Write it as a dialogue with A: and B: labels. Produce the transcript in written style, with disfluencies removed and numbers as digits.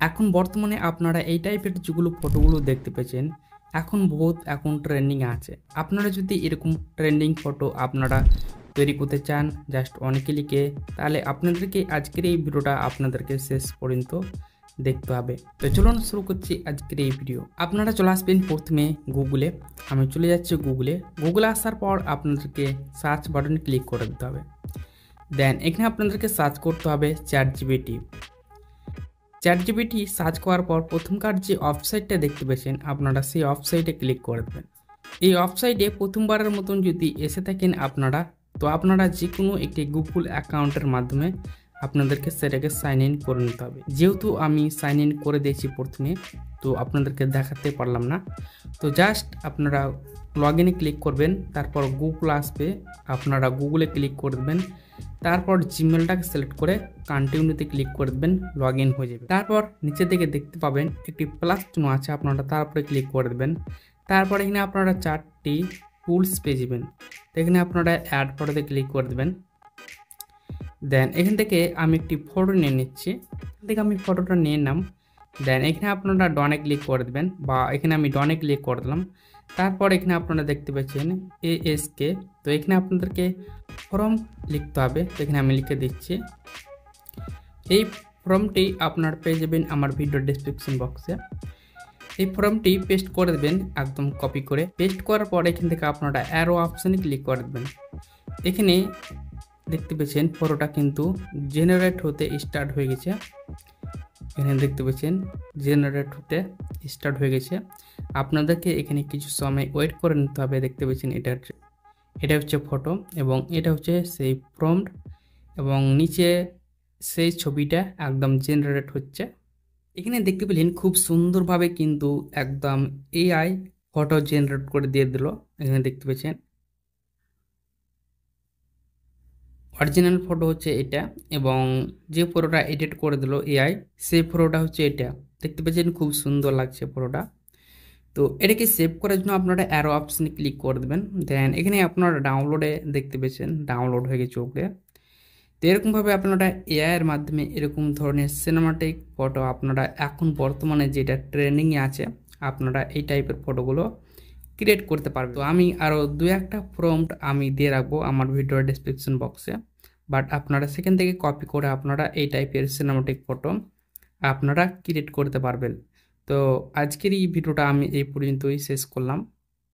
A: এখন বর্তমানে আপনারা এই টাইপের যেগুলো ফটোগুলো দেখতে পেয়েছেন এখন বহুত এখন ট্রেন্ডিং আছে। আপনারা যদি এরকম ট্রেন্ডিং ফটো আপনারা তৈরি করতে চান জাস্ট অনেকে লিখে, তাহলে আপনাদেরকে আজকের এই ভিডিওটা আপনাদেরকে শেষ পর্যন্ত দেখতে হবে। তো চলুন শুরু করছি আজকের এই ভিডিও। আপনারা চলে আসবেন প্রথমে গুগলে। আমি চলে যাচ্ছি গুগলে আসার পর আপনাদেরকে সার্চ বাটনে ক্লিক করে দিতে হবে। দেন এখানে আপনাদেরকে সার্চ করতে হবে চ্যাট জিপিটি সার্চ করার পর প্রথমকার যে ওয়েবসাইটটা দেখতে পেয়েছেন আপনারা সেই ওয়েবসাইটে ক্লিক করে দেবেন। এই ওয়েবসাইটে প্রথমবারের মতন যদি এসে থাকেন আপনারা, তো আপনারা যে কোনো একটি গুগল অ্যাকাউন্টের মাধ্যমে আপনাদেরকে সেটাকে সাইন ইন করে নিতে হবে। যেহেতু আমি সাইন ইন করে দিয়েছি প্রথমে, তো আপনাদেরকে দেখাতে পারলাম না। তো জাস্ট আপনারা লগ ইনে ক্লিক করবেন, তারপর গুগল আসবে, আপনারা গুগলে ক্লিক করে দেবেন, তারপর জিমেলটাকে সিলেক্ট করে কন্টিনিউতে ক্লিক করে দেবেন, লগ ইন হয়ে যাবে। তারপর নিচের দিকে দেখতে পাবেন একটি প্লাস চিহ্ন আছে, আপনারা তারপরে ক্লিক করে দেবেন। তারপর এখানে আপনারা 4টি টুলস পেয়ে যাবেন। তো এখানে আপনারা অ্যাড ফটোতে ক্লিক করে দেবেন। দেন এখান থেকে আমি একটি ফটো নিয়ে নিচ্ছি, এখান থেকে আমি ফটোটা নিয়ে নিলাম। দেন এখানে আপনারা ডনে ক্লিক করে দেবেন, বা এখানে আমি ডনে ক্লিক করে দিলাম। তারপর এখানে আপনারা দেখতে পাচ্ছেন এএসকে, তো এখানে আপনাদেরকে ফর্ম লিখতে হবে। তো এখানে আমি লিখে দিচ্ছি। এই ফর্মটি আপনারা পেয়ে যাবেন আমার ভিডিও ডেসক্রিপশন বক্সে। এই ফর্মটি পেস্ট করে দেবেন, একদম কপি করে। পেস্ট করার পর এখান থেকে আপনারা অ্যারো অপশানে ক্লিক করে দেবেন। এখানে দেখতে পেয়েছেন ফটোটা কিন্তু জেনারেট হতে স্টার্ট হয়ে গেছে। এখানে দেখতে পাচ্ছেন জেনারেট হতে স্টার্ট হয়ে গেছে। আপনাদেরকে এখানে কিছু সময় ওয়েট করে নিতে হবে। দেখতে পাচ্ছেন এটা হচ্ছে ফটো এবং এটা হচ্ছে সেই প্রম্পট, এবং নিচে সেই ছবিটা একদম জেনারেট হচ্ছে। এখানে দেখতে পেলেন খুব সুন্দরভাবে কিন্তু একদম এআই ফটো জেনারেট করে দিয়ে দিল। এখানে দেখতে পাচ্ছেন অরিজিনাল ফটো হচ্ছে এটা, এবং যে ফটোটা এডিট করে দিল এআই সেই ফটোটা হচ্ছে এটা। দেখতে পাচ্ছেন খুব সুন্দর লাগছে ফটোটা। তো এটাকে সেভ করার জন্য আপনারা অ্যারো অপশানে ক্লিক করে দেবেন। দেন এখানে আপনারা ডাউনলোডে দেখতে পেয়েছেন ডাউনলোড হয়ে গেছে উপরে। তো এরকমভাবে আপনারা এআইয়ের মাধ্যমে এরকম ধরনের সিনেমাটিক ফটো আপনারা এখন বর্তমানে যেটা ট্রেন্ডিংয়ে আছে আপনারা এই টাইপের ফটোগুলো ক্রিয়েট করতে পারবেন। তো আমি আরও 2-1টা প্রম্পট আমি দিয়ে রাখবো আমার ভিডিও ডেসক্রিপশন বক্সে, বাট আপনারা সেখান থেকে কপি করে আপনারা এই টাইপের সিনেমাটিক ফটো আপনারা ক্রিয়েট করতে পারবেন। তো আজকের এই ভিডিওটা আমি এই পর্যন্তই শেষ করলাম।